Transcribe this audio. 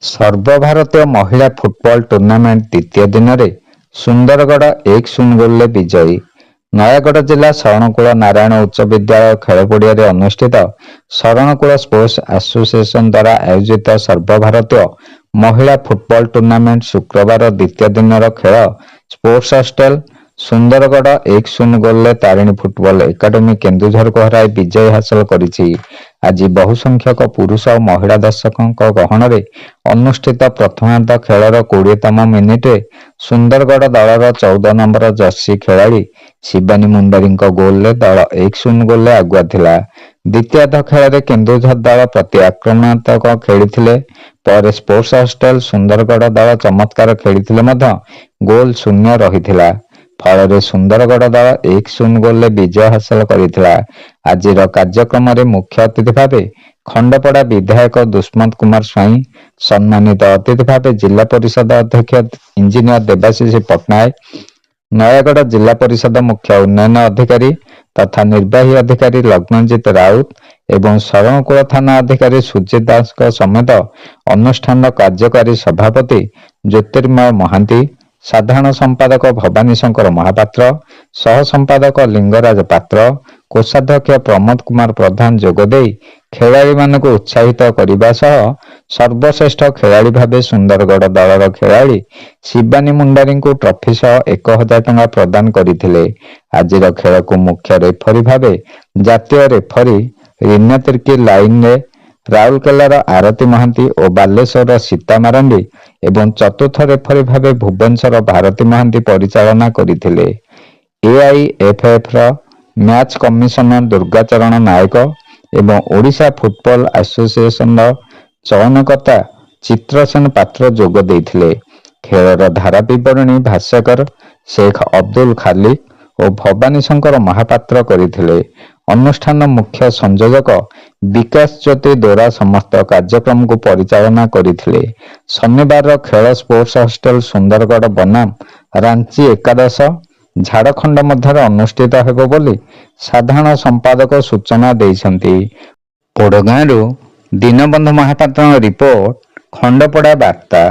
ସର୍ବଭାରତୀୟ ମହିଳା football tournament ଦ୍ୱିତୀୟ ଦିନରେ ସୁନ୍ଦରଗଡ଼ 1-0 ଗୋଲରେ ବିଜୟୀ। ନୟାଗଡ଼ ଜିଲ୍ଲା ଶରଣକୂଳ ନାରାୟଣ ଉଚ୍ଚ ବିଦ୍ୟାଳୟ ଖେଳ ପଡ଼ିଆରେ ଅନୁଷ୍ଠିତ ଶରଣକୂଳ ସ୍ପୋର୍ଟସ ଆସୋସିଏସନ ଦ୍ୱାରା ଆୟୋଜିତ ସର୍ବଭାରତୀୟ ମହିଳା ଫୁଟବଲ ଟୁର୍ଣ୍ଣାମେଣ୍ଟ ଶୁକ୍ରବାର ଦ୍ୱିତୀୟ ଦିନର ଖେଳ ସ୍ପୋର୍ଟସ ହଷ୍ଟେଲ ସୁନ୍ଦରଗଡ଼ 1-0 ଗୋଲରେ ତାରିଣୀ ଫୁଟବଲ ଏକାଡେମୀ କେନ୍ଦୁଝରକୁ ହରାଇ ବିଜୟ ହାସଲ କରିଛି। ଆଜି ବହୁ ସଂଖ୍ୟକ ପୁରୁଷ ଓ ମହିଳା ଦର୍ଶକଙ୍କ ଗହଣରେ ଅନୁଷ୍ଠିତ ପ୍ରଥମାର୍ଦ୍ଧ ଖେଳର 20ତମ ମିନିଟରେ ସୁନ୍ଦରଗଡ଼ ଦଳର 14 ନମ୍ବର ଜର୍ସି ଖେଳାଳି ଶିବାନୀ ମୁଣ୍ଡାରୀଙ୍କ ଗୋଲରେ ଦଳ 1-0 ଗୋଲରେ ଆଗୁଆ ଥିଲା। ଦ୍ୱିତୀୟାର୍ଦ୍ଧ ଖେଳରେ କେନ୍ଦୁଝର ଦଳ ପ୍ରତି ଆକ୍ରମଣାତ୍ମକ ଖେଳିଥିଲେ। ପରେ ସ୍ପୋର୍ଟସ ହଷ୍ଟେଲ ସୁନ୍ଦରଗଡ଼ ଦଳ ଚମତ୍କାର ଖେଳିଥିଲେ ମଧ୍ୟ ଗୋଲ ଶୂନ୍ୟ ରହିଥିଲା। ଫଳରେ ସୁନ୍ଦରଗଡ଼ ଦଳ 1-0 ଗୋଲରେ ବିଜୟ ହାସଲ କରିଥିଲା। ଆଜିର କାର୍ଯ୍ୟକ୍ରମରେ ମୁଖ୍ୟ ଅତିଥି ଭାବେ ଖଣ୍ଡପଡ଼ା ବିଧାୟକ ଦୁଷ୍ମନ୍ତ କୁମାର ସ୍ୱାଇଁ, ସମ୍ମାନିତ ଅତିଥି ଭାବେ ଜିଲ୍ଲା ପରିଷଦ ଅଧ୍ୟକ୍ଷ ଇଞ୍ଜିନିୟର ଦେବାଶିଷ ପଟ୍ଟନାୟକ, ନୟାଗଡ଼ ଜିଲ୍ଲା ପରିଷଦ ମୁଖ୍ୟ ଉନ୍ନୟନ ଅଧିକାରୀ ତଥା ନିର୍ବାହୀ ଅଧିକାରୀ ଲଗ୍ନଜିତ ରାଉତ ଏବଂ ଶରଣକୂଳ ଥାନା ଅଧିକାରୀ ସୁଜିତ ଦାସଙ୍କ ସମେତ ଅନୁଷ୍ଠାନର କାର୍ଯ୍ୟକାରୀ ସଭାପତି ଜ୍ୟୋତିର୍ମୟ ମହାନ୍ତି, ସାଧାରଣ ସମ୍ପାଦକ ଭବାନୀ ଶଙ୍କର ମହାପାତ୍ର, ସହ ସମ୍ପାଦକ ଲିଙ୍ଗରାଜ ପାତ୍ର, କୋଷାଧ୍ୟକ୍ଷ ପ୍ରମୋଦ କୁମାର ପ୍ରଧାନ ଯୋଗଦେଇ ଖେଳାଳିମାନଙ୍କୁ ଉତ୍ସାହିତ କରିବା ସହ ସର୍ବଶ୍ରେଷ୍ଠ ଖେଳାଳି ଭାବେ ସୁନ୍ଦରଗଡ଼ ଦଳର ଖେଳାଳି ଶିବାନୀ ମୁଣ୍ଡାରୀଙ୍କୁ ଟ୍ରଫି ସହ 1000 ଟଙ୍କା ପ୍ରଦାନ କରିଥିଲେ। ଆଜିର ଖେଳକୁ ମୁଖ୍ୟ ରେଫରୀ ଭାବେ ଜାତୀୟ ରେଫରୀ ରିନା ତିର୍କି, ଲାଇନରେ ରାଉରକେଲାର ଆରତୀ ମହାନ୍ତି ଓ ବାଲେଶ୍ୱରର ସୀତା ମାରାଣ୍ଡି ଏବଂ ଚତୁର୍ଥ ରେଫରୀ ଭାବେ ଭୁବନେଶ୍ୱର ଭାରତୀ ମହାନ୍ତି ପରିଚାଳନା କରିଥିଲେ। ଏଆଇଏଫ୍ଏଫର ମ୍ୟାଚ୍ କମିଶନର ଦୁର୍ଗାଚରଣ ନାୟକ ଏବଂ ଓଡ଼ିଶା ଫୁଟବଲ ଆସୋସିଏସନର ଚୟନକର୍ତ୍ତା ଚିତ୍ରସେନ ପାତ୍ର ଯୋଗ ଦେଇଥିଲେ। ଖେଳର ଧାରା ବିବରଣୀ ଭାଷ୍ୟକାର ଶେଖ ଅବଦୁଲ ଖାଲିକ ଓ ଭବାନୀ ଶଙ୍କର ମହାପାତ୍ର କରିଥିଲେ। ଅନୁଷ୍ଠାନ ମୁଖ୍ୟ ସଂଯୋଜକ ବିକାଶ ଜ୍ୟୋତି ଦୋରା ସମସ୍ତ କାର୍ଯ୍ୟକ୍ରମକୁ ପରିଚାଳନା କରିଥିଲେ। ଶନିବାରର ଖେଳ ସ୍ପୋର୍ଟସ ହଷ୍ଟେଲ ସୁନ୍ଦରଗଡ଼ ବନାମ ରାଞ୍ଚି ଏକାଦଶ, ଝାଡ଼ଖଣ୍ଡ ମଧ୍ୟରେ ଅନୁଷ୍ଠିତ ହେବ ବୋଲି ସାଧାରଣ ସମ୍ପାଦକ ସୂଚନା ଦେଇଛନ୍ତି। ଓଡ଼ଗାଁରୁ ଦୀନବନ୍ଧୁ ମହାପାତ୍ରଙ୍କ ରିପୋର୍ଟ, ଖଣ୍ଡପଡ଼ା ବାର୍ତ୍ତା।